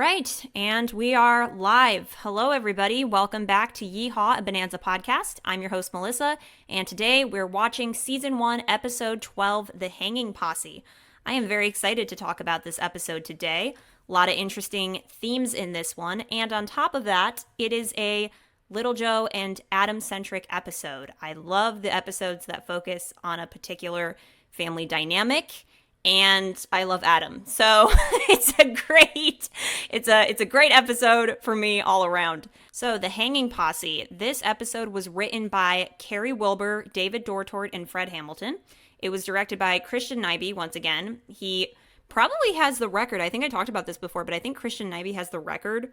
right, and we are live. Hello, everybody. Welcome back to Yee-Haw, a Bonanza podcast. I'm your host, Melissa, and today we're watching Season 1, Episode 12, The Hanging Posse. I am very excited to talk about this episode today. A lot of interesting themes in this one, and on top of that, it is a Little Joe and Adam-centric episode. I love the episodes that focus on a particular family dynamic, and I love Adam. So it's a great episode for me all around. So The Hanging Posse. This episode was written by Carrie Wilbur, David Dortort, and Fred Hamilton. It was directed by Christian Nyby once again. He probably has the record. I think I talked about this before, but I think Christian Nyby has the record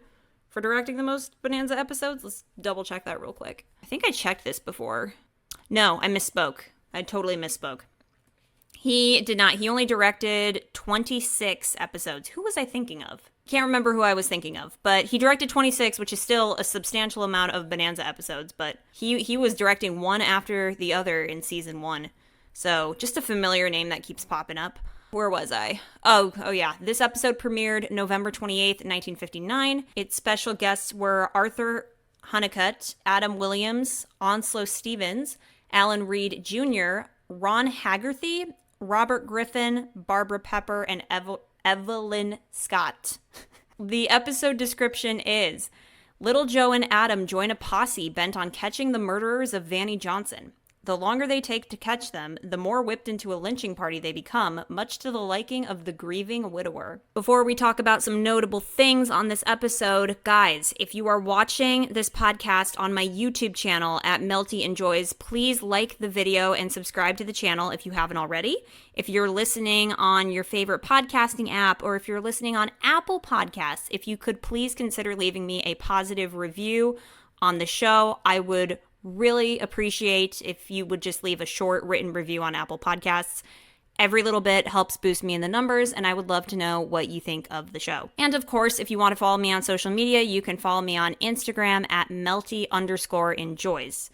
for directing the most Bonanza episodes. Let's double check that real quick. I think I checked this before. No, I misspoke. I totally misspoke. He did not. He only directed 26 episodes. Who was I thinking of? Can't remember who I was thinking of, but he directed 26, which is still a substantial amount of Bonanza episodes, but he was directing one after the other in season 1. So just a familiar name that keeps popping up. Where was I? Oh yeah. This episode premiered November 28th, 1959. Its special guests were Arthur Hunnicutt, Adam Williams, Onslow Stevens, Alan Reed Jr., Ron Hagerthy, Robert Griffin, Barbara Pepper, and Evelyn Scott. The episode description is: Little Joe and Adam join a posse bent on catching the murderers of Vannie Johnson. The longer they take to catch them, the more whipped into a lynching party they become, much to the liking of the grieving widower. Before we talk about some notable things on this episode, guys, if you are watching this podcast on my YouTube channel at Melty Enjoys, please like the video and subscribe to the channel if you haven't already. If you're listening on your favorite podcasting app, or if you're listening on Apple Podcasts, if you could please consider leaving me a positive review on the show, I would really appreciate if you would just leave a short written review on Apple Podcasts. Every little bit helps boost me in the numbers, and I would love to know what you think of the show. And of course, if you want to follow me on social media, you can follow me on Instagram at melty_enjoys.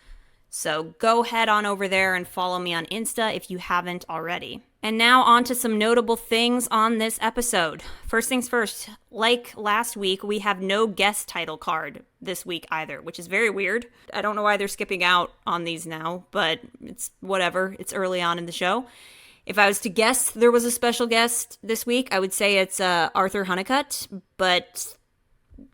So go head on over there and follow me on Insta if you haven't already. And now on to some notable things on this episode. First things first, like last week, we have no guest title card this week either, which is very weird. I don't know why they're skipping out on these now, but it's whatever. It's early on in the show. If I was to guess there was a special guest this week, I would say it's Arthur Hunnicutt, but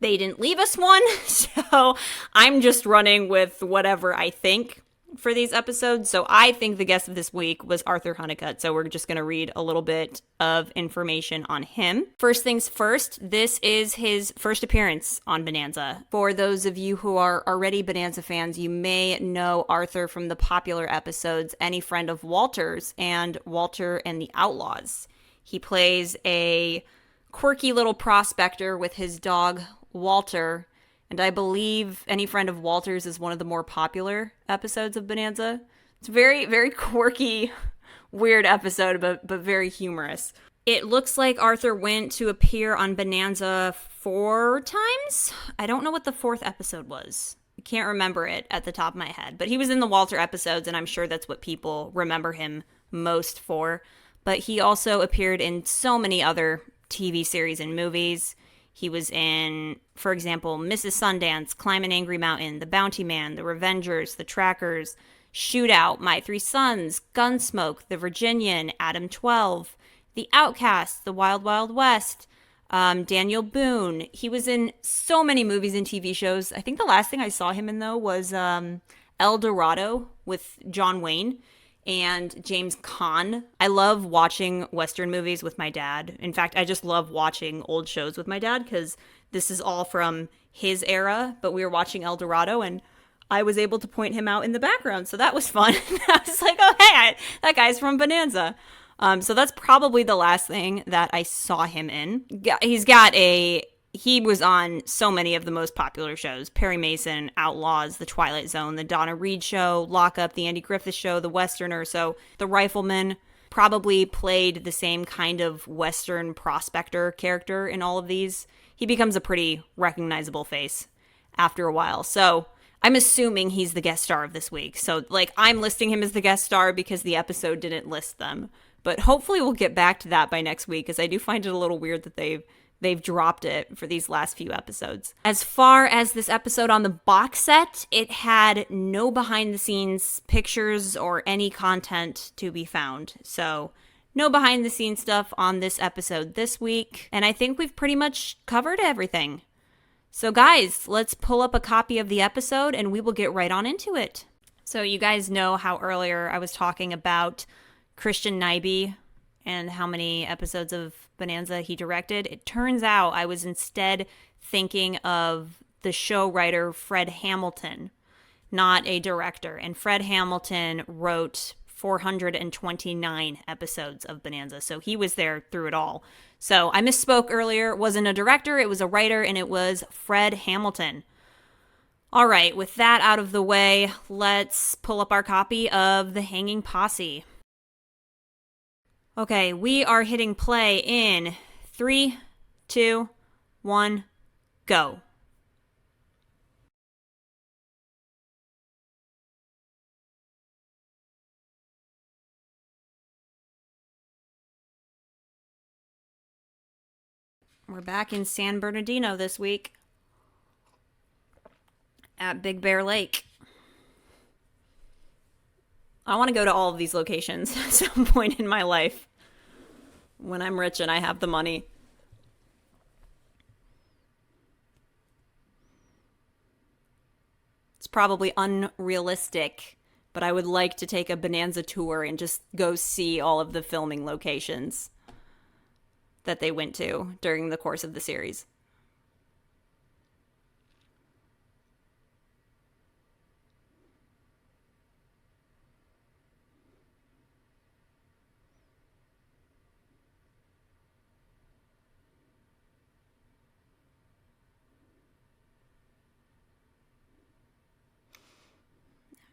they didn't leave us one, so I'm just running with whatever I think for these episodes. So I think the guest of this week was Arthur Hunnicutt, so we're just going to read a little bit of information on him. First things first, this is his first appearance on Bonanza. For those of you who are already Bonanza fans, you may know Arthur from the popular episodes Any Friend of Walter's and Walter and the Outlaws. He plays a quirky little prospector with his dog Walter, and I believe Any Friend of Walter's is one of the more popular episodes of Bonanza. It's a very, very quirky, weird episode, but very humorous. It looks like Arthur went to appear on Bonanza 4 times. I don't know what the 4th episode was. I can't remember it at the top of my head, but he was in the Walter episodes, and I'm sure that's what people remember him most for. But he also appeared in so many other TV series and movies. He was in, for example, Mrs. Sundance, Climb an Angry Mountain, The Bounty Man, The Revengers, The Trackers, Shootout, My Three Sons, Gunsmoke, The Virginian, Adam 12, The Outcast, The Wild Wild West, Daniel Boone. He was in so many movies and TV shows. I think the last thing I saw him in, though, was El Dorado with John Wayne and James Caan. I love watching Western movies with my dad. In fact, I just love watching old shows with my dad because this is all from his era, but we were watching El Dorado and I was able to point him out in the background, so that was fun. I was like, oh, hey, that guy's from Bonanza. So that's probably the last thing that I saw him in. He was on so many of the most popular shows: Perry Mason, Outlaws, The Twilight Zone, The Donna Reed Show, Lock Up, The Andy Griffith Show, The Westerner. So The Rifleman probably played the same kind of Western prospector character in all of these. He becomes a pretty recognizable face after a while. So I'm assuming he's the guest star of this week. So, I'm listing him as the guest star because the episode didn't list them. But hopefully we'll get back to that by next week, because I do find it a little weird that they've they've dropped it for these last few episodes. As far as this episode on the box set, it had no behind the scenes pictures or any content to be found. So no behind the scenes stuff on this episode this week. And I think we've pretty much covered everything. So guys, let's pull up a copy of the episode and we will get right on into it. So you guys know how earlier I was talking about Christian Nyby and how many episodes of Bonanza he directed. It turns out I was instead thinking of the show writer Fred Hamilton, not a director. And Fred Hamilton wrote 429 episodes of Bonanza, so he was there through it all. So I misspoke earlier. It wasn't a director, it was a writer, and it was Fred Hamilton. All right, with that out of the way, let's pull up our copy of The Hanging Posse. Okay, we are hitting play in 3, 2, 1, go. We're back in San Bernardino this week at Big Bear Lake. I want to go to all of these locations at some point in my life when I'm rich and I have the money. It's probably unrealistic, but I would like to take a Bonanza tour and just go see all of the filming locations that they went to during the course of the series.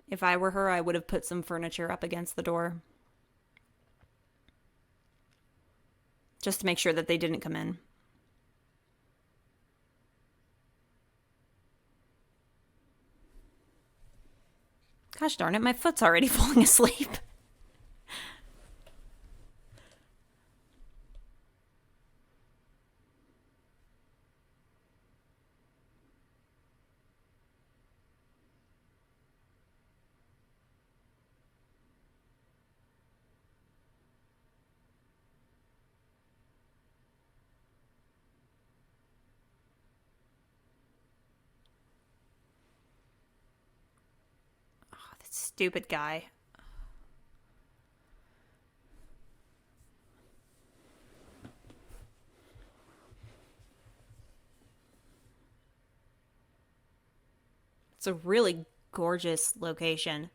If I were her, I would have put some furniture up against the door, just to make sure that they didn't come in. Gosh darn it, my foot's already falling asleep. Stupid guy. It's a really gorgeous location.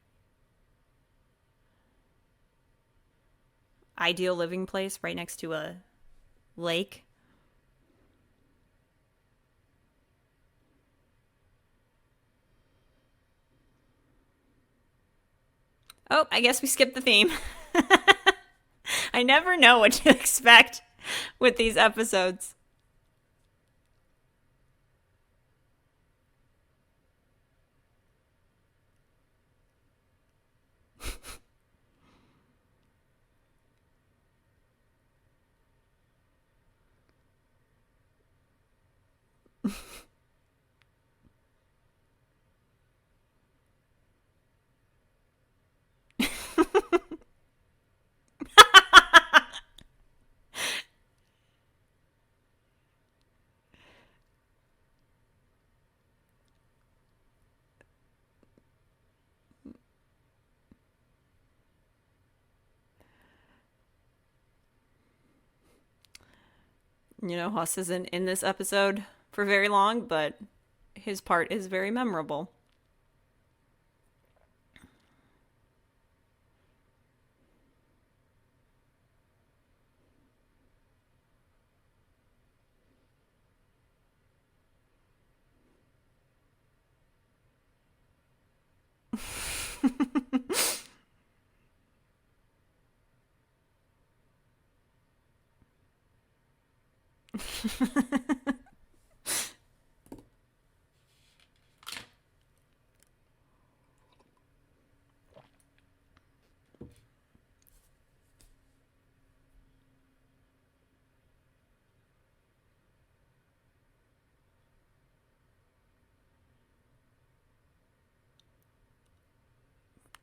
Ideal living place right next to a lake. Oh, I guess we skipped the theme. I never know what to expect with these episodes. You know, Huss isn't in this episode for very long, but his part is very memorable.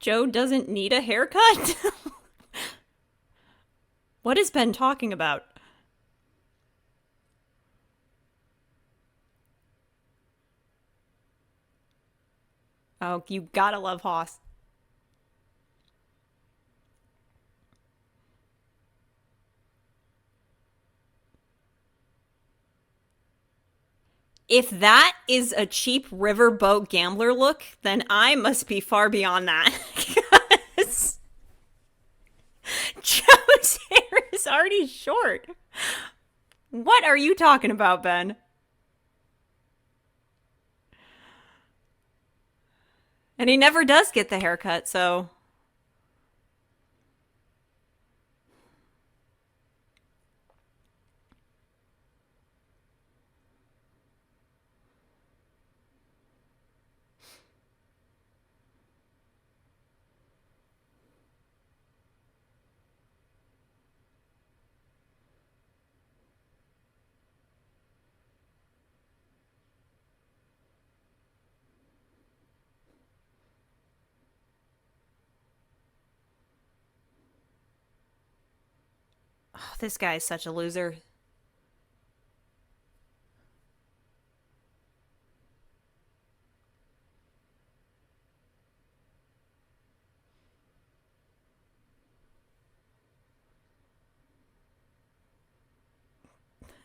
Joe doesn't need a haircut? What is Ben talking about? Oh, you gotta love Hoss. If that is a cheap riverboat gambler look, then I must be far beyond that. Because Joe's hair is already short. What are you talking about, Ben? And he never does get the haircut, so. Oh, this guy is such a loser.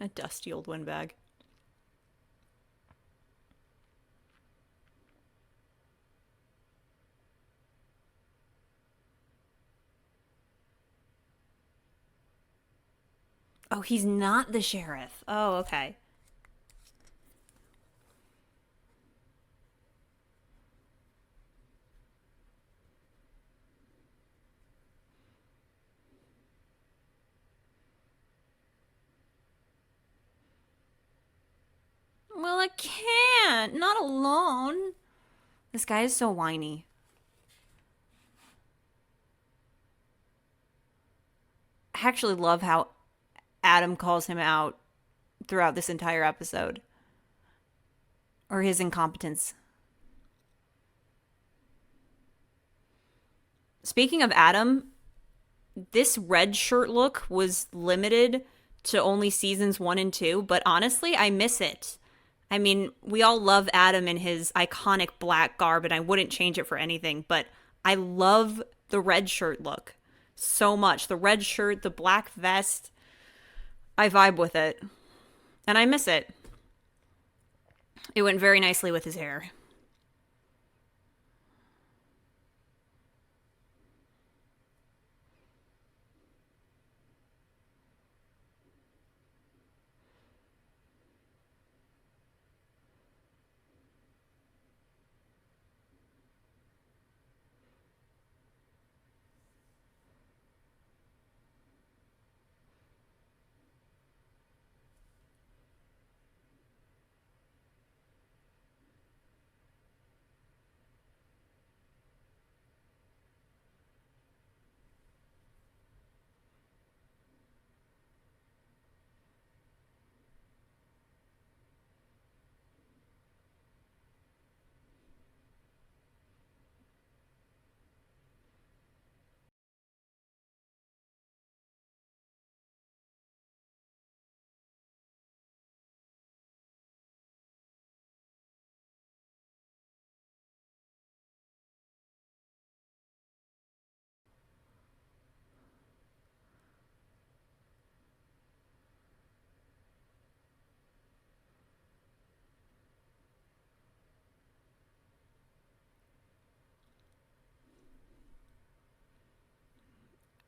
A dusty old windbag. Oh, he's not the sheriff. Oh, okay. Well, I can't. Not alone. This guy is so whiny. I actually love how Adam calls him out throughout this entire episode. Or his incompetence. Speaking of Adam, this red shirt look was limited to only seasons 1 and 2, but honestly, I miss it. I mean, we all love Adam in his iconic black garb, and I wouldn't change it for anything, but I love the red shirt look so much. The red shirt, the black vest, I vibe with it, and I miss it. It went very nicely with his hair.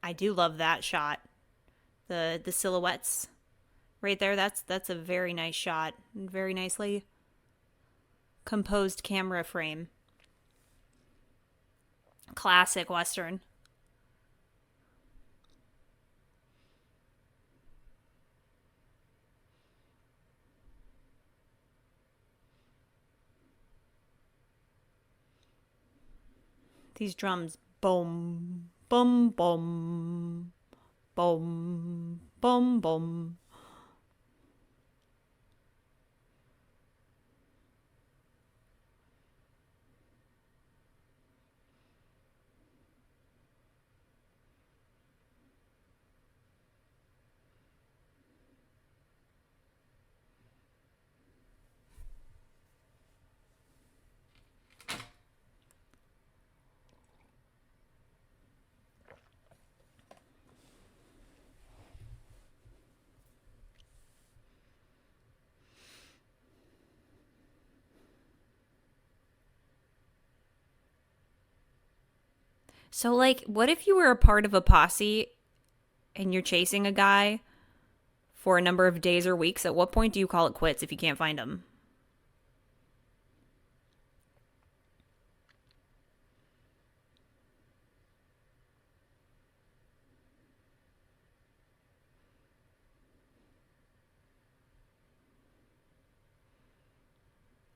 I do love that shot. The silhouettes right there. That's a very nice shot. Very nicely composed camera frame. Classic Western. These drums, boom, boom, boom, boom, boom, boom. So, like, what if you were a part of a posse and you're chasing a guy for a number of days or weeks? At what point do you call it quits if you can't find him?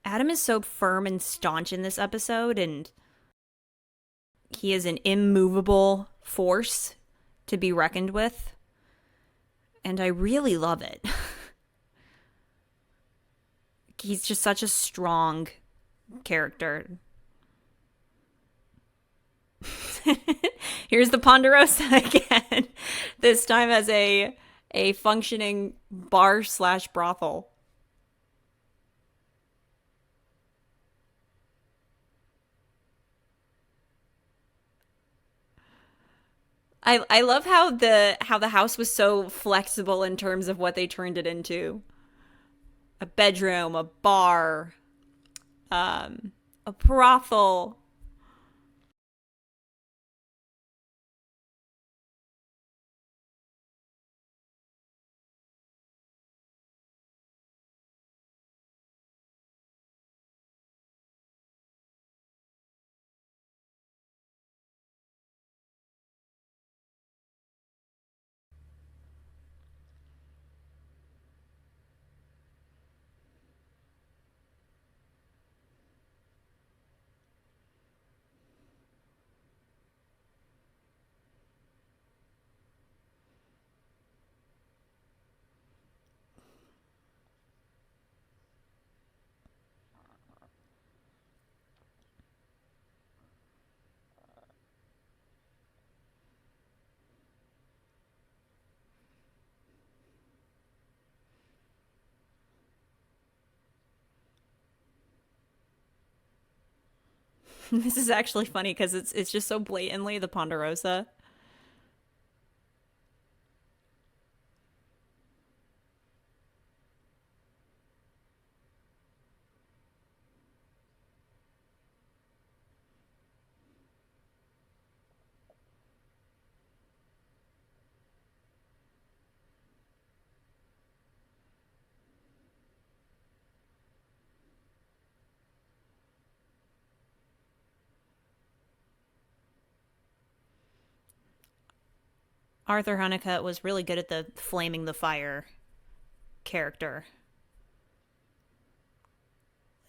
Adam is so firm and staunch in this episode, and he is an immovable force to be reckoned with. And I really love it. He's just such a strong character. Here's the Ponderosa again. This time as a functioning bar slash brothel. I love how the house was so flexible in terms of what they turned it into. A bedroom, a bar, a brothel. This is actually funny because it's just so blatantly the Ponderosa. Arthur Hunnicutt was really good at the flaming the fire character.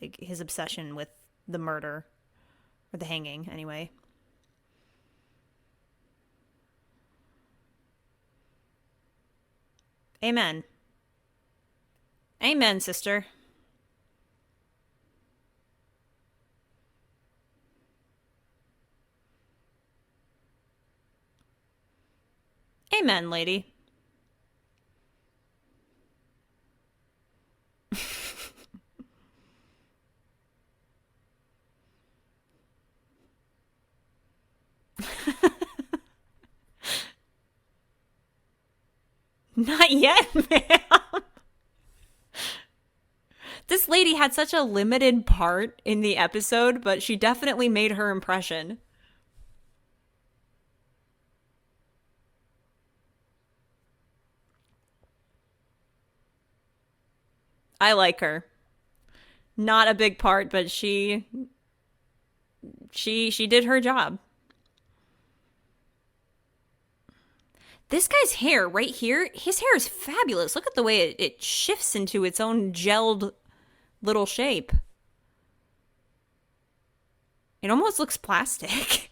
Like his obsession with the murder or the hanging anyway. Amen. Amen, sister. Amen, lady. Not yet, ma'am. This lady had such a limited part in the episode, but she definitely made her impression. I like her. Not a big part, but she did her job. This guy's hair right here, his hair is fabulous. Look at the way it shifts into its own gelled little shape. It almost looks plastic.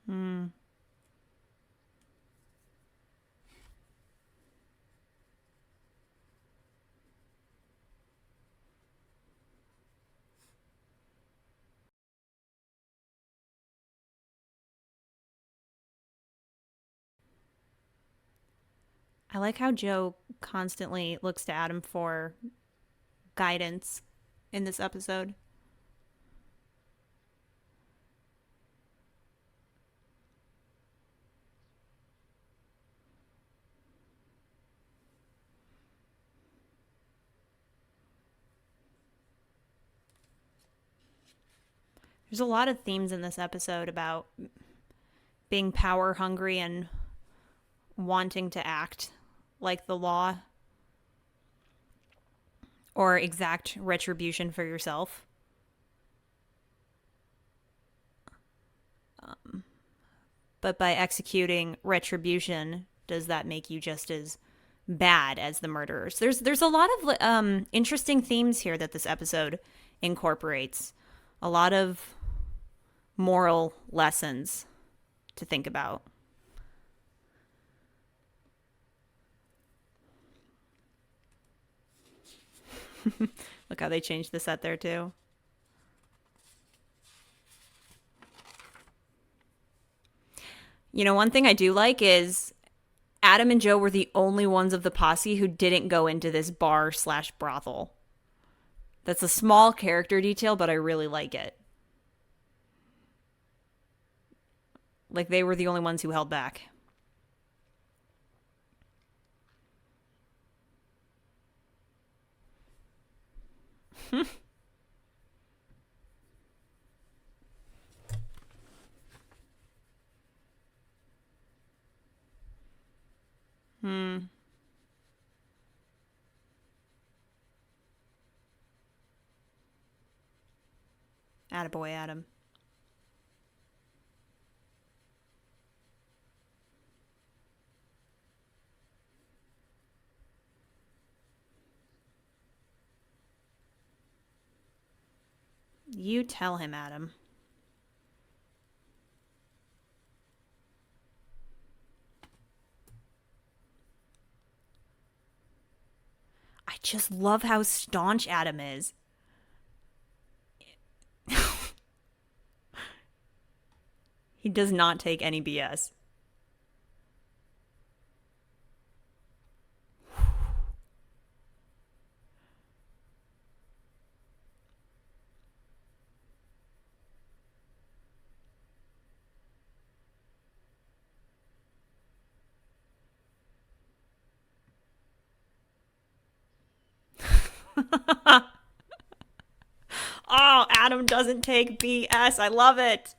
Hmm. I like how Joe constantly looks to Adam for guidance in this episode. There's a lot of themes in this episode about being power hungry and wanting to act like the law or exact retribution for yourself. But by executing retribution, does that make you just as bad as the murderers? There's a lot of interesting themes here that this episode incorporates. A lot of moral lessons to think about. Look how they changed the set there too. You know, one thing I do like is Adam and Joe were the only ones of the posse who didn't go into this bar/brothel. That's a small character detail, but I really like it. Like, they were the only ones who held back. Attaboy, Adam. You tell him, Adam. I just love how staunch Adam is. He does not take any BS. Oh, Adam doesn't take BS. I love it.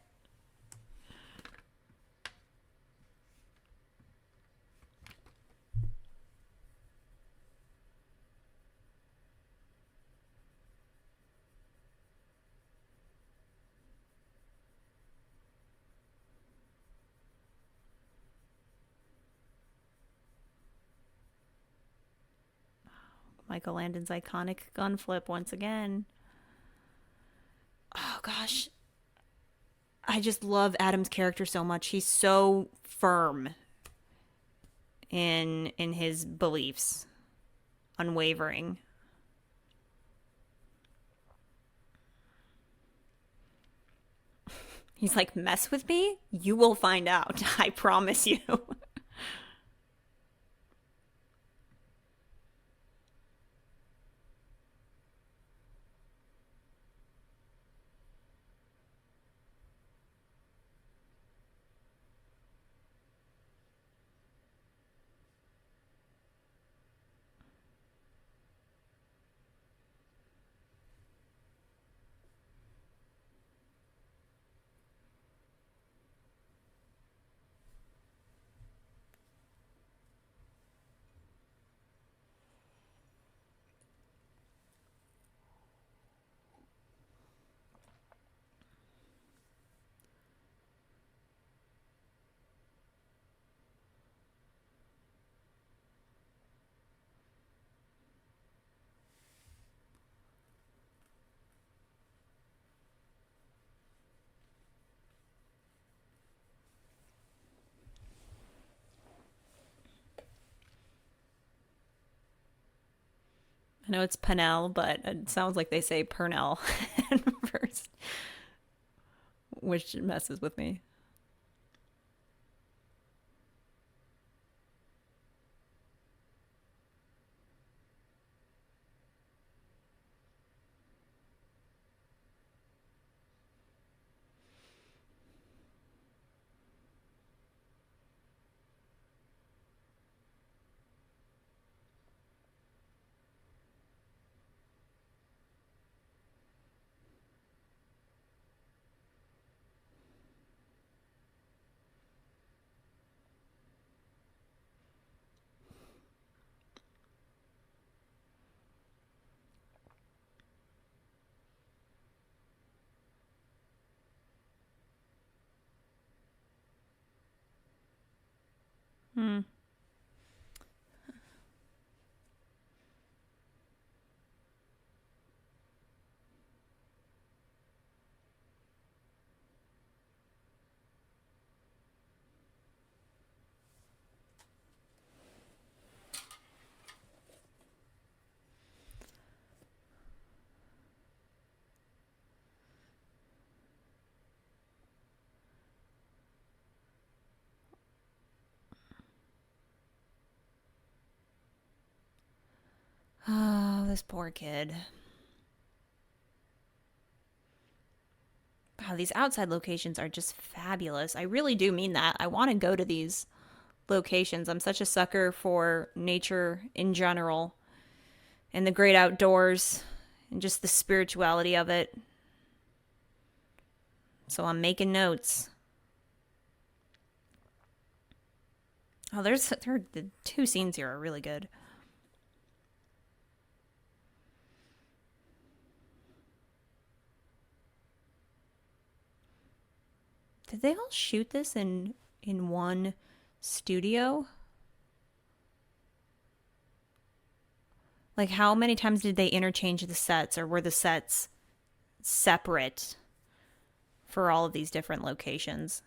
Michael Landon's iconic gun flip once again. Oh, gosh. I just love Adam's character so much. He's so firm in his beliefs. Unwavering. He's like, mess with me? You will find out. I promise you. I know it's Pennell, but it sounds like they say Purnell first, which messes with me. Oh, this poor kid. Wow, these outside locations are just fabulous. I really do mean that. I want to go to these locations. I'm such a sucker for nature in general and the great outdoors and just the spirituality of it. So I'm making notes. Oh, the two scenes here are really good. Did they all shoot this in one studio? Like, how many times did they interchange the sets, or were the sets separate for all of these different locations?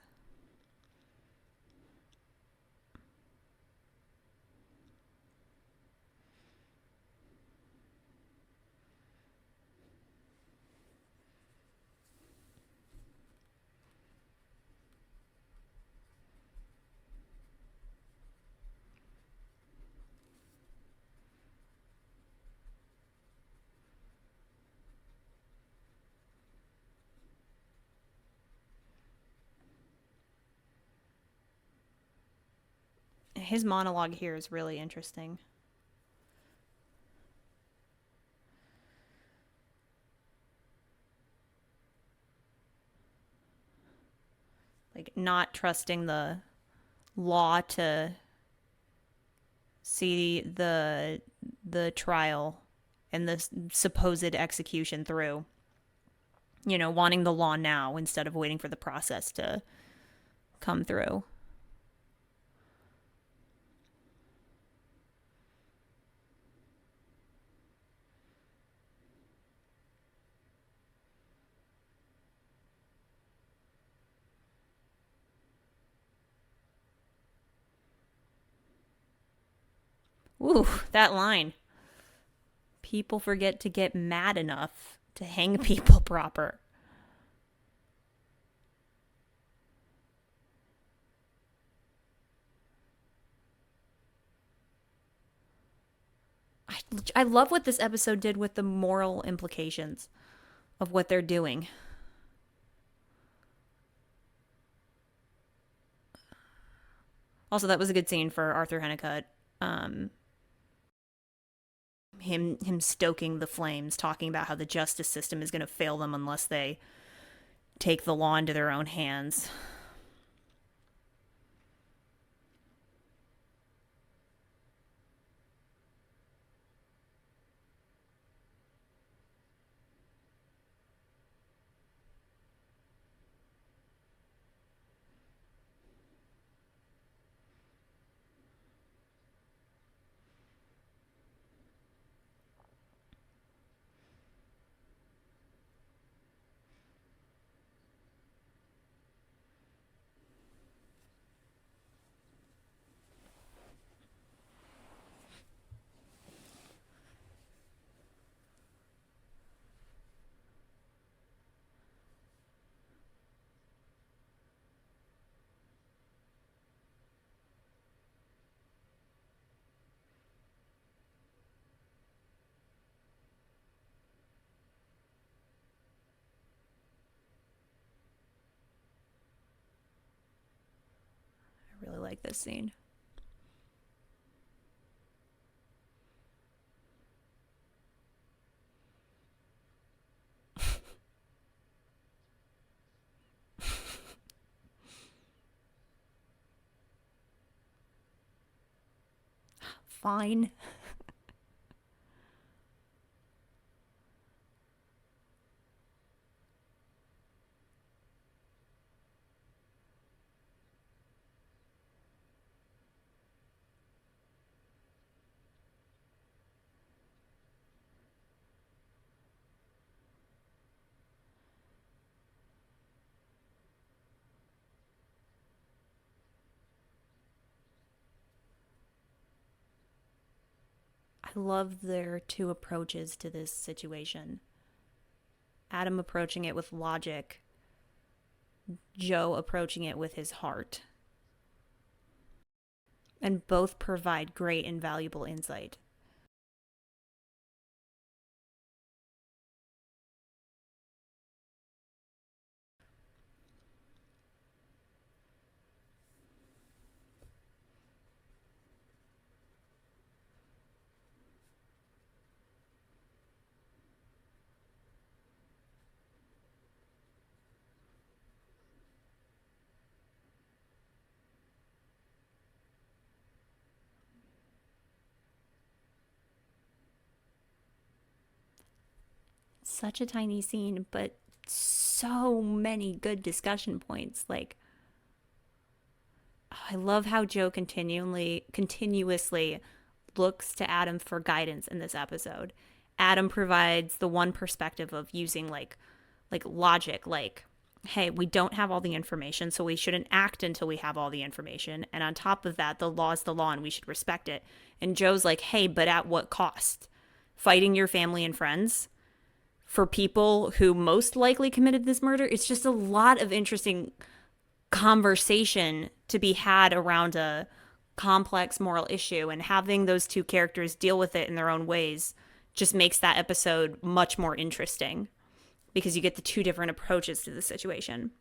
His monologue here is really interesting. Like, not trusting the law to see the trial and the supposed execution through. You know, wanting the law now instead of waiting for the process to come through. Ooh, that line. People forget to get mad enough to hang people proper. I love what this episode did with the moral implications of what they're doing. Also, that was a good scene for Arthur Hunnicutt. Um, him stoking the flames, talking about how the justice system is going to fail them unless they take the law into their own hands. I really like this scene. Fine. I love their two approaches to this situation. Adam approaching it with logic, Joe approaching it with his heart. And both provide great and valuable insight. Such a tiny scene, but so many good discussion points. Like, I love how Joe continuously looks to Adam for guidance in this episode. Adam provides the one perspective of using like logic, like, hey, we don't have all the information, so we shouldn't act until we have all the information. And on top of that, the law is the law and we should respect it. And Joe's like, hey, but at what cost? Fighting your family and friends for people who most likely committed this murder? It's just a lot of interesting conversation to be had around a complex moral issue, and having those two characters deal with it in their own ways just makes that episode much more interesting because you get the two different approaches to the situation.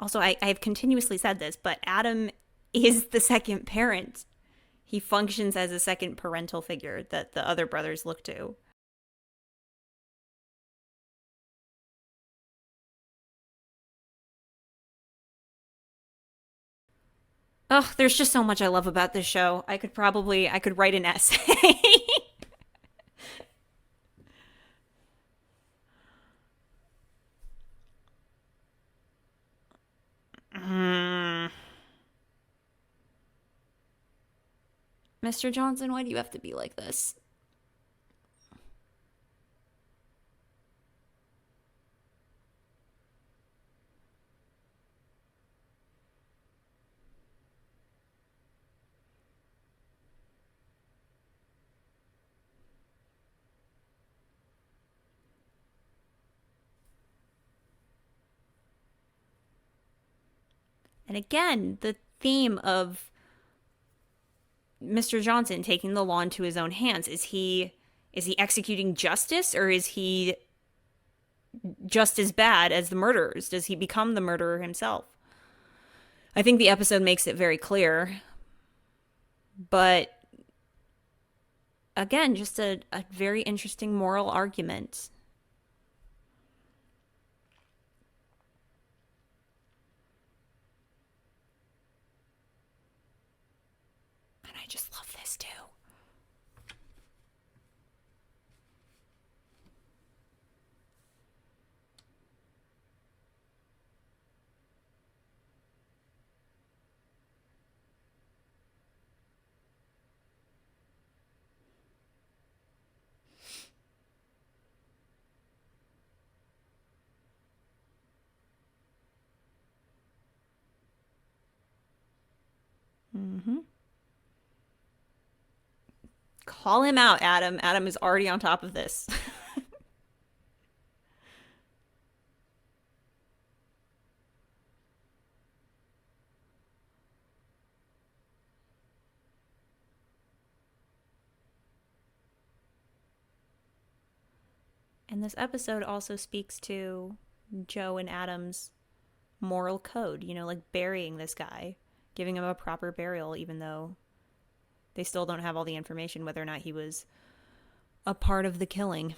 Also, I've continuously said this, but Adam is the second parent. He functions as a second parental figure that the other brothers look to. Oh, there's just so much I love about this show. I could write an essay. Mr. Johnson, why do you have to be like this? And again, the theme of Mr. Johnson taking the law into his own hands. Is he executing justice, or is he just as bad as the murderers? Does he become the murderer himself? I think the episode makes it very clear. But again, just a very interesting moral argument. And I just love this too. Mm-hmm. Call him out, Adam. Adam is already on top of this. And this episode also speaks to Joe and Adam's moral code, like burying this guy, giving him a proper burial, even though they still don't have all the information whether or not he was a part of the killing.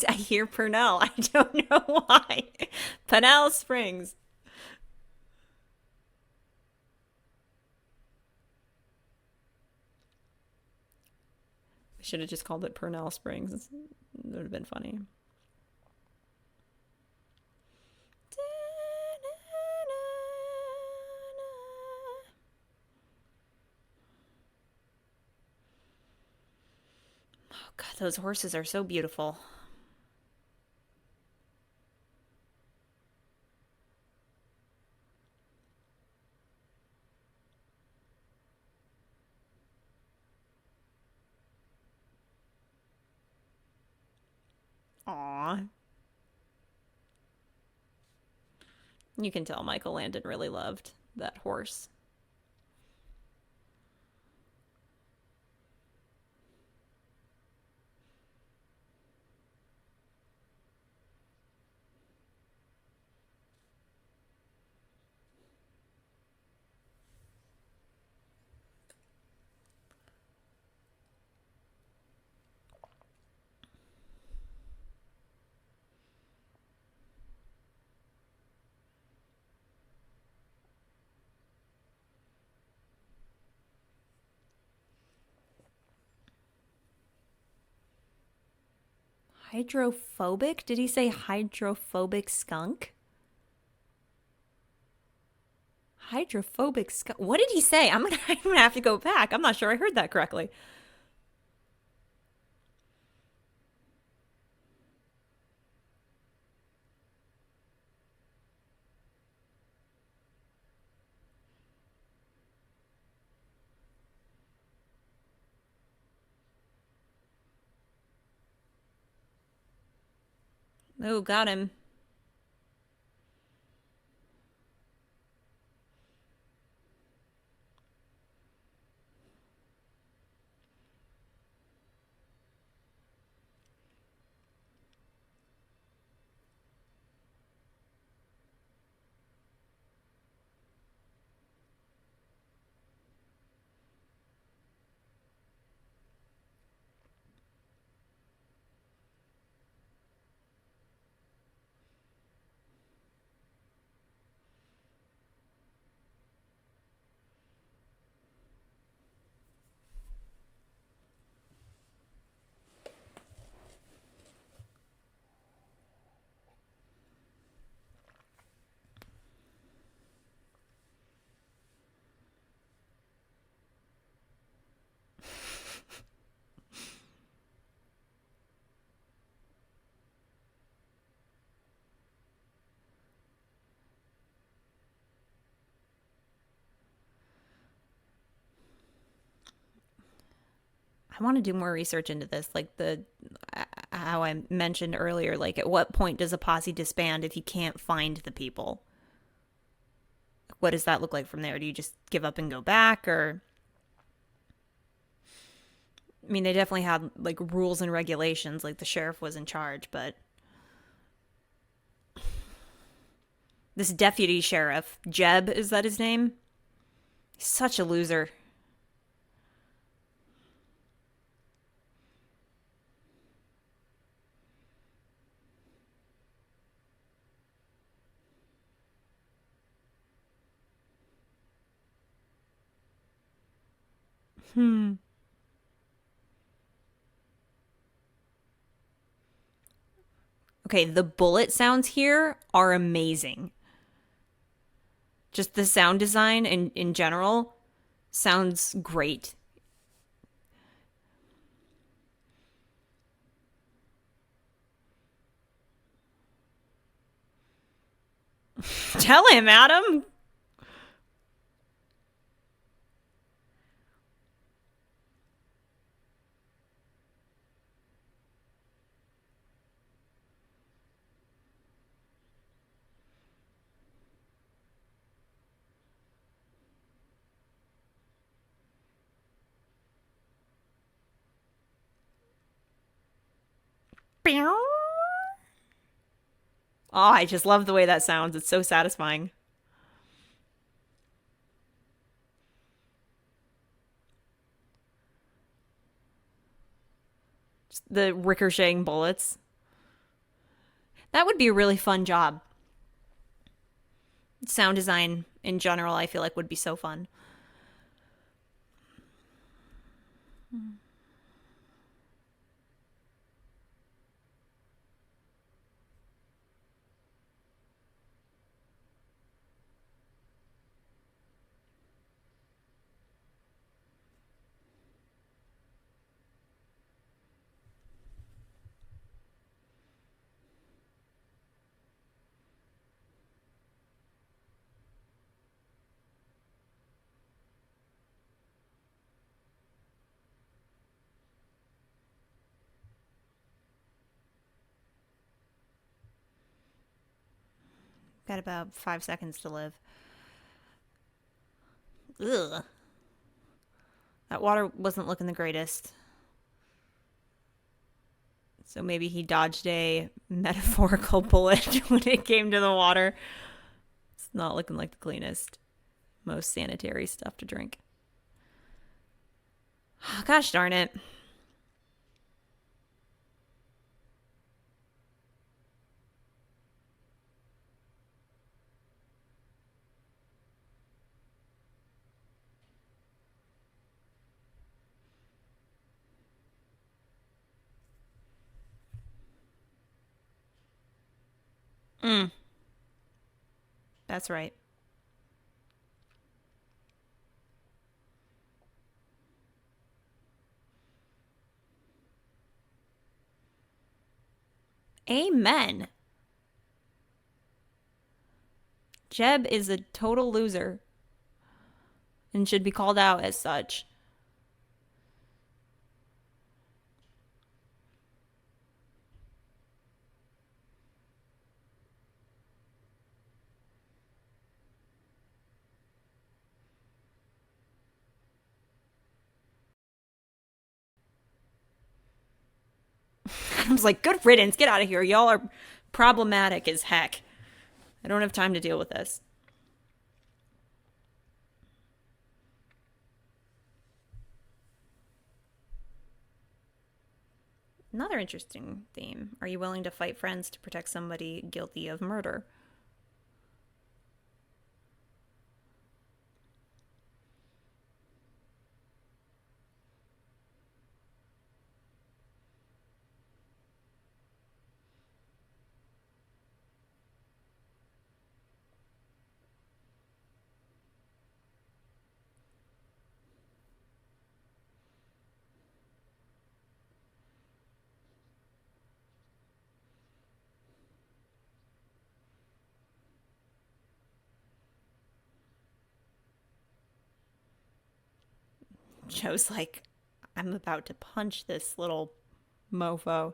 I hear Purnell. I don't know why. Purnell Springs. Should have just called it Purnell Springs. It would have been funny. Oh God, those horses are so beautiful. Aw. You can tell Michael Landon really loved that horse. Hydrophobic? Did he say hydrophobic skunk? Hydrophobic skunk. What did he say? I'm gonna have to go back. I'm not sure I heard that correctly. Oh, got him. I want to do more research into this, like how I mentioned earlier, like at what point does a posse disband if you can't find the people? What does that look like from there? Do you just give up and go back, or I mean, they definitely had like rules and regulations, like the sheriff was in charge, but this deputy sheriff, Jeb, is that his name? He's such a loser. Okay, the bullet sounds here are amazing. Just the sound design in general sounds great. Tell him, Adam. Oh, I just love the way that sounds. It's so satisfying. Just the ricocheting bullets. That would be a really fun job. Sound design in general, I feel like would be so fun. Got about 5 seconds to live. Ugh. That water wasn't looking the greatest. So maybe he dodged a metaphorical bullet when it came to the water. It's not looking like the cleanest, most sanitary stuff to drink. Oh, gosh darn it. Mm, that's right. Amen. Jeb is a total loser and should be called out as such. I was like, good riddance. Get out of here. Y'all are problematic as heck. I don't have time to deal with this. Another interesting theme. Are you willing to fight friends to protect somebody guilty of murder? Joe's like, I'm about to punch this little mofo.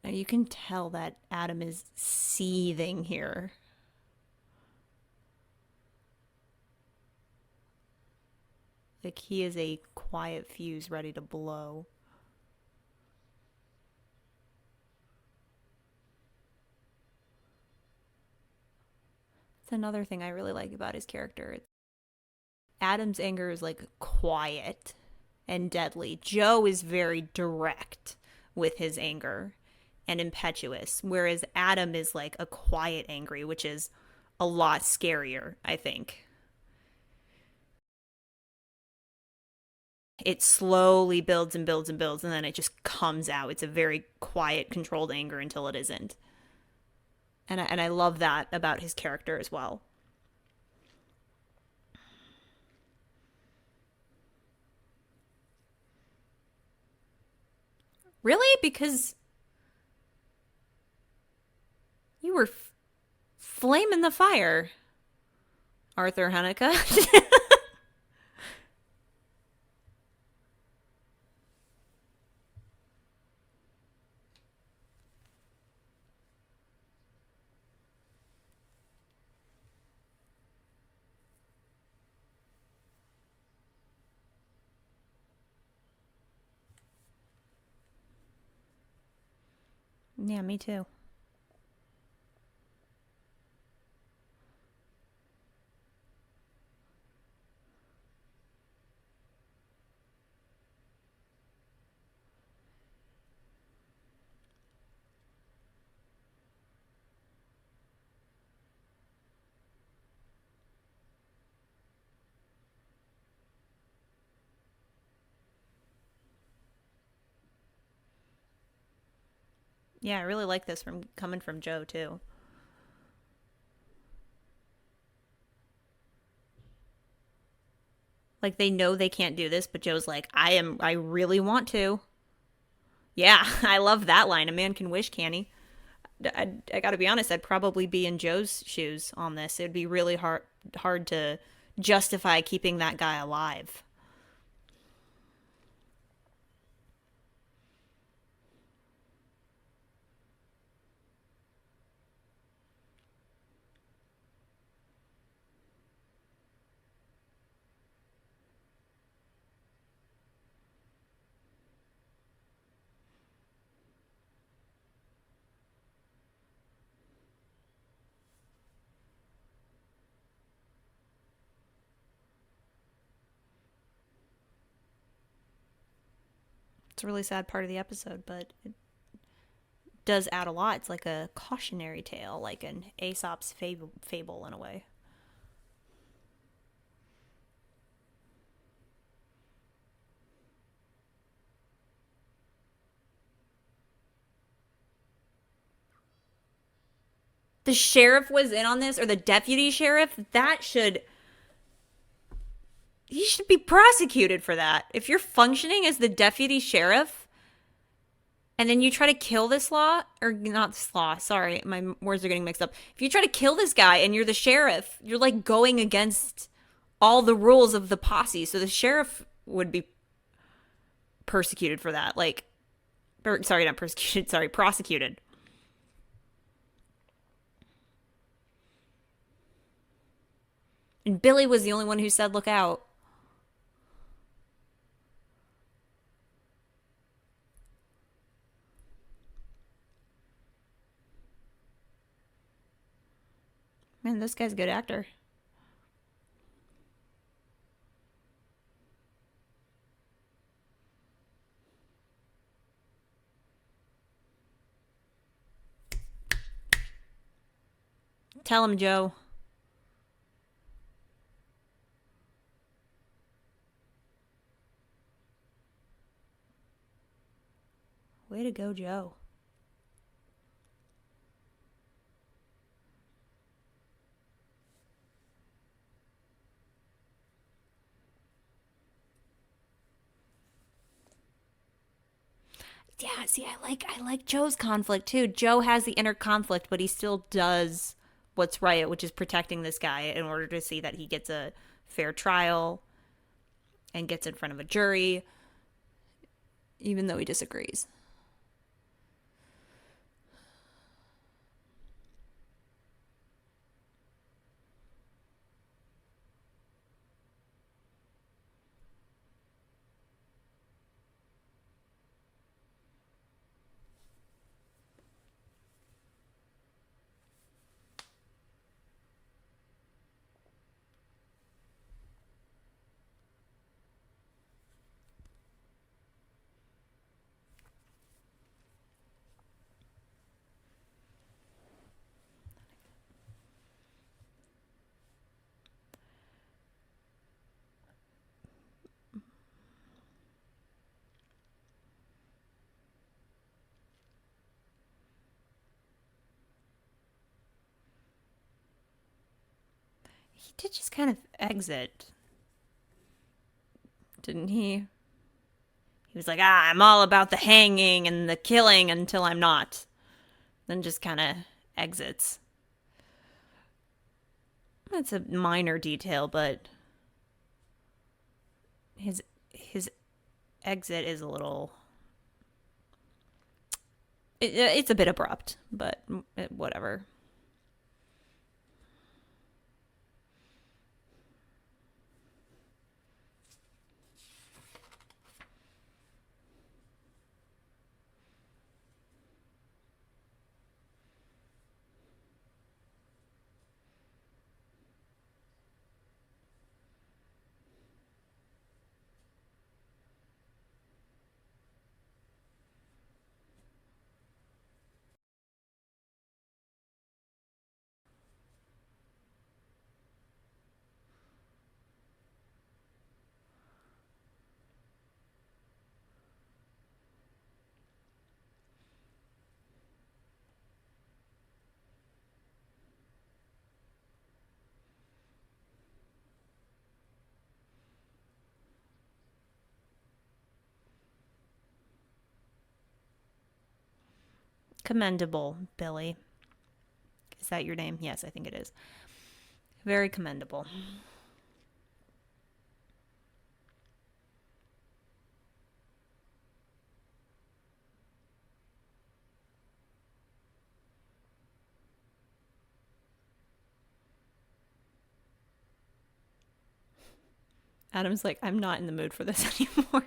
Now you can tell that Adam is seething here. Like he is a quiet fuse ready to blow. That's another thing I really like about his character. Adam's anger is like quiet and deadly. Joe is very direct with his anger and impetuous, whereas Adam is like a quiet angry, which is a lot scarier, I think. It slowly builds and builds and builds, and then it just comes out. It's a very quiet, controlled anger until it isn't. And I love that about his character as well. Really? Because you were flaming the fire, Arthur Hunnicutt. Yeah, me too. Yeah, I really like this from coming from Joe too. Like they know they can't do this, but Joe's like, I really want to. Yeah, I love that line. A man can wish, can he? I got to be honest, I'd probably be in Joe's shoes on this. It would be really hard to justify keeping that guy alive. It's a really sad part of the episode, but it does add a lot. It's like a cautionary tale, like an Aesop's fable in a way. The sheriff was in on this, or the deputy sheriff. He should be prosecuted for that. If you're functioning as the deputy sheriff and then you try to kill this law, or not this law, sorry, my words are getting mixed up. If you try to kill this guy and you're the sheriff, you're like going against all the rules of the posse. So the sheriff would be persecuted for that. Like, or sorry, not persecuted, sorry, prosecuted. And Billy was the only one who said, look out. Man, this guy's a good actor. Tell him, Joe. Way to go, Joe. Yeah, see, I like Joe's conflict too. Joe has the inner conflict, but he still does what's right, which is protecting this guy in order to see that he gets a fair trial and gets in front of a jury, even though he disagrees. He did just kind of exit, didn't he? He was like, I'm all about the hanging and the killing until I'm not. Then just kind of exits. That's a minor detail, but his exit is a little. It's a bit abrupt, but whatever. Commendable, Billy. Is that your name? Yes, I think it is. Very commendable. Adam's like, I'm not in the mood for this anymore.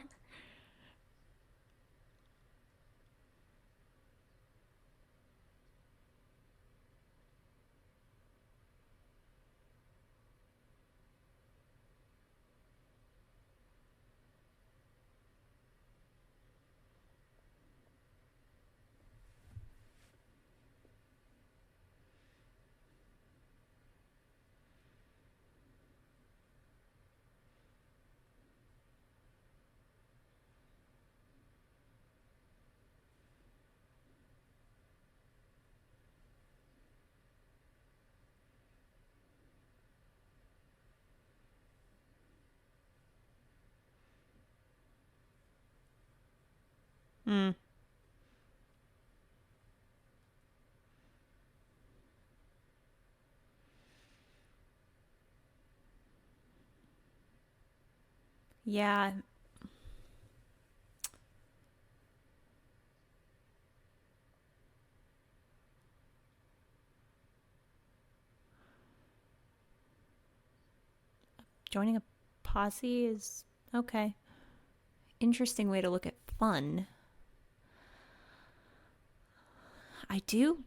Hmm. Yeah. Joining a posse is okay. Interesting way to look at fun. I do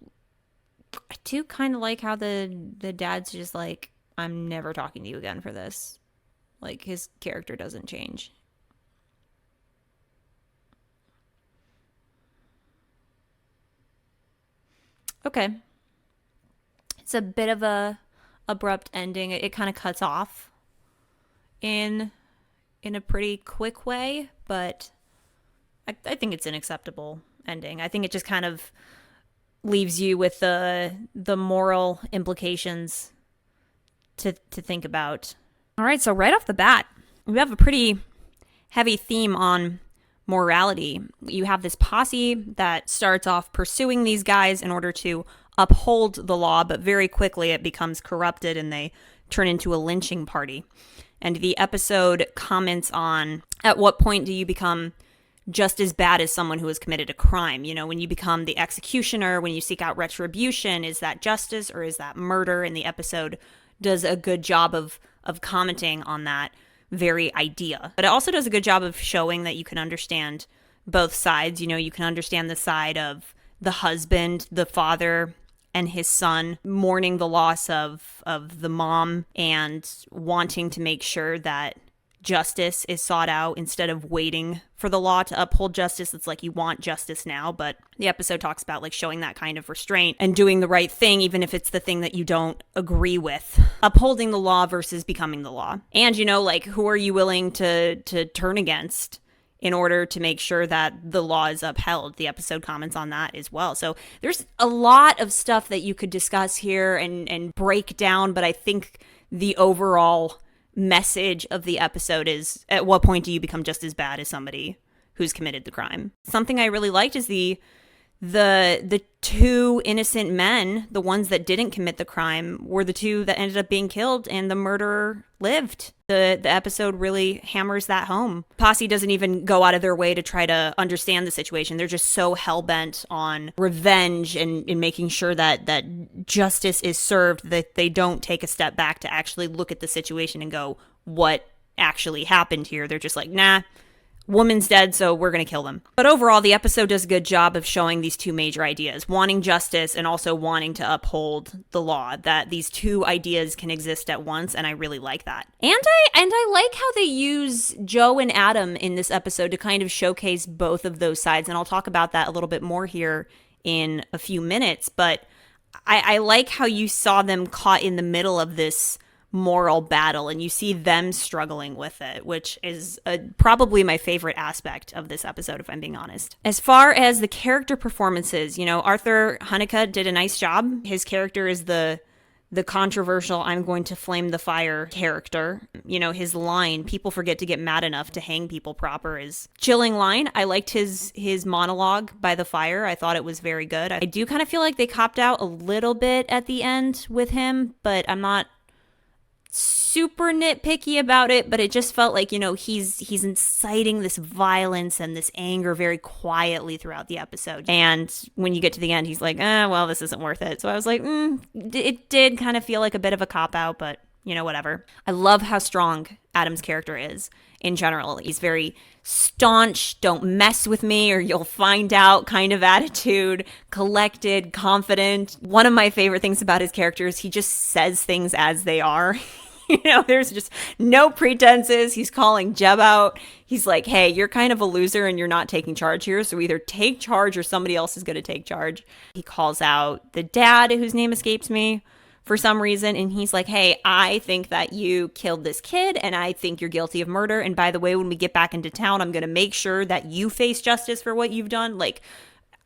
kind of like how the dad's just like, I'm never talking to you again for this. Like, his character doesn't change. Okay. It's a bit of a abrupt ending. It kind of cuts off in a pretty quick way, but I think it's an acceptable ending. I think it just kind of leaves you with the moral implications to think about. All right, so right off the bat, we have a pretty heavy theme on morality. You have this posse that starts off pursuing these guys in order to uphold the law, but very quickly it becomes corrupted and they turn into a lynching party. And the episode comments on, at what point do you become just as bad as someone who has committed a crime? You know, when you become the executioner, when you seek out retribution, is that justice or is that murder? And the episode does a good job of commenting on that very idea. But it also does a good job of showing that you can understand both sides. You know, you can understand the side of the husband, the father, and his son mourning the loss of the mom and wanting to make sure that justice is sought out instead of waiting for the law to uphold justice. It's like you want justice now, but the episode talks about like showing that kind of restraint and doing the right thing, even if it's the thing that you don't agree with. Upholding the law versus becoming the law. And, you know, like, who are you willing to turn against in order to make sure that the law is upheld? The episode comments on that as well. So there's a lot of stuff that you could discuss here and break down, but I think the overall message of the episode is, at what point do you become just as bad as somebody who's committed the crime? Something I really liked is the two innocent men, the ones that didn't commit the crime, were the two that ended up being killed and the murderer lived. The episode really hammers that home. Posse doesn't even go out of their way to try to understand the situation. They're just so hell-bent on revenge and making sure that justice is served that they don't take a step back to actually look at the situation and go, what actually happened here? They're just like, nah, woman's dead, so we're going to kill them. But overall, the episode does a good job of showing these two major ideas, wanting justice and also wanting to uphold the law, that these two ideas can exist at once, and I really like that. And I like how they use Joe and Adam in this episode to kind of showcase both of those sides, and I'll talk about that a little bit more here in a few minutes, but I like how you saw them caught in the middle of this moral battle and you see them struggling with it, which is probably my favorite aspect of this episode, if I'm being honest. As far as the character performances, you know, Arthur Hunnicutt did a nice job. His character is the the controversial "I'm going to flame the fire" character. You know, his line, "People forget to get mad enough to hang people proper," is chilling line. I liked his monologue by the fire. I thought it was very good. I do kind of feel like they copped out a little bit at the end with him, but I'm not super nitpicky about it. But it just felt like, you know, he's inciting this violence and this anger very quietly throughout the episode. And when you get to the end, he's like, well, this isn't worth it. So I was like, it did kind of feel like a bit of a cop-out, but, you know, whatever. I love how strong Adam's character is in general. He's very staunch, don't mess with me or you'll find out kind of attitude, collected, confident. One of my favorite things about his character is he just says things as they are. You know, there's just no pretenses. He's calling Jeb out. He's like, hey, you're kind of a loser and you're not taking charge here. So either take charge or somebody else is going to take charge. He calls out the dad, whose name escapes me for some reason. And he's like, hey, I think that you killed this kid and I think you're guilty of murder. And by the way, when we get back into town, I'm going to make sure that you face justice for what you've done. Like,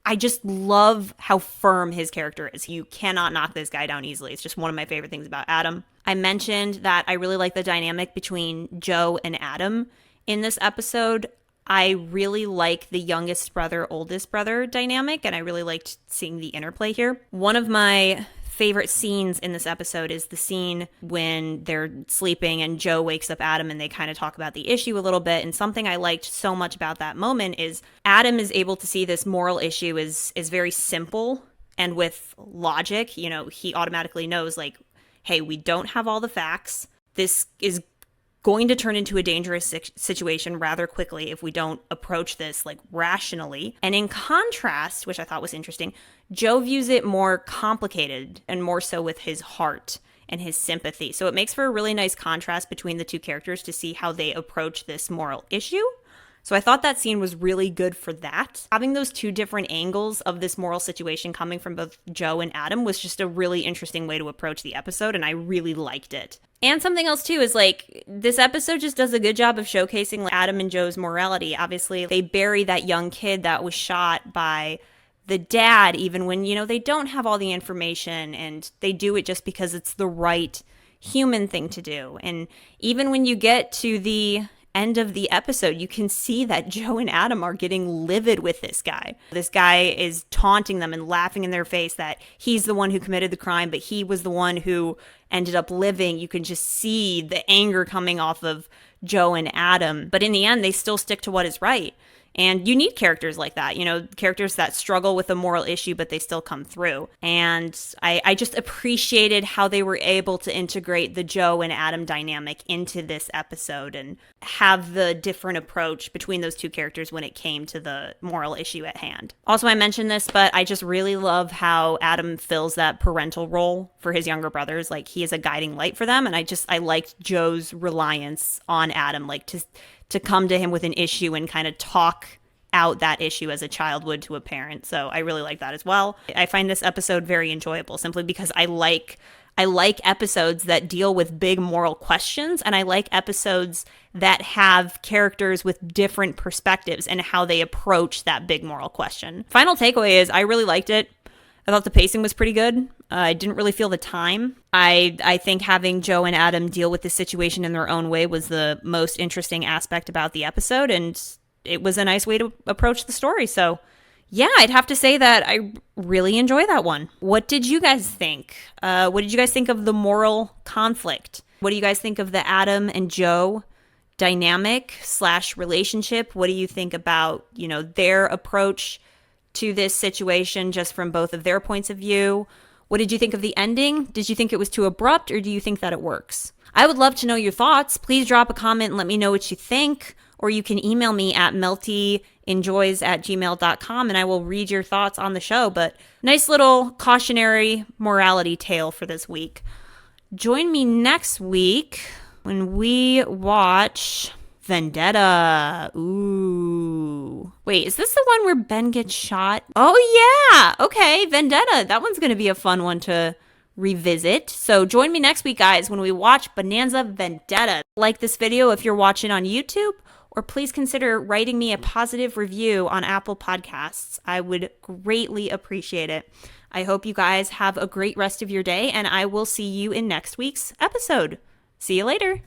I just love how firm his character is. You cannot knock this guy down easily. It's just one of my favorite things about Adam. I mentioned that I really like the dynamic between Joe and Adam in this episode. I really like the youngest brother, oldest brother dynamic, and I really liked seeing the interplay here. One of my favorite scenes in this episode is the scene when they're sleeping and Joe wakes up Adam and they kind of talk about the issue a little bit. And something I liked so much about that moment is Adam is able to see this moral issue is very simple and with logic. You know, he automatically knows, like, hey, we don't have all the facts. This is going to turn into a dangerous situation rather quickly if we don't approach this like rationally. And in contrast, which I thought was interesting, Joe views it more complicated and more so with his heart and his sympathy. So it makes for a really nice contrast between the two characters to see how they approach this moral issue. So I thought that scene was really good for that. Having those two different angles of this moral situation coming from both Joe and Adam was just a really interesting way to approach the episode, and I really liked it. And something else too is, like, this episode just does a good job of showcasing, like, Adam and Joe's morality. Obviously, they bury that young kid that was shot by the dad, even when, you know, they don't have all the information, and they do it just because it's the right human thing to do. And even when you get to the end of the episode, you can see that Joe and Adam are getting livid with this guy. This guy is taunting them and laughing in their face that he's the one who committed the crime, but he was the one who ended up living. You can just see the anger coming off of Joe and Adam. But in the end, they still stick to what is right. And you need characters like that, you know, characters that struggle with a moral issue, but they still come through. And I just appreciated how they were able to integrate the Joe and Adam dynamic into this episode and have the different approach between those two characters when it came to the moral issue at hand. Also, I mentioned this, but I just really love how Adam fills that parental role for his younger brothers. Like, he is a guiding light for them. And I liked Joe's reliance on Adam, like to come to him with an issue and kind of talk out that issue as a child would to a parent. So I really like that as well. I find this episode very enjoyable simply because I like episodes that deal with big moral questions, and I like episodes that have characters with different perspectives and how they approach that big moral question. Final takeaway is I really liked it. I thought the pacing was pretty good. I didn't really feel the time. I think having Joe and Adam deal with the situation in their own way was the most interesting aspect about the episode, and it was a nice way to approach the story. So yeah, I'd have to say that I really enjoy that one. What did you guys think? What did you guys think of the moral conflict? What do you guys think of the Adam and Joe dynamic / relationship? What do you think about, you know, their approach to this situation just from both of their points of view? What did you think of the ending? Did you think it was too abrupt, or do you think that it works? I would love to know your thoughts. Please drop a comment and let me know what you think, or you can email me at meltyenjoys@gmail.com and I will read your thoughts on the show. But nice little cautionary morality tale for this week. Join me next week when we watch Vendetta. Ooh. Wait, is this the one where Ben gets shot? Oh yeah. Okay, Vendetta. That one's going to be a fun one to revisit. So join me next week, guys, when we watch Bonanza Vendetta. Like this video if you're watching on YouTube, or please consider writing me a positive review on Apple Podcasts. I would greatly appreciate it. I hope you guys have a great rest of your day, and I will see you in next week's episode. See you later.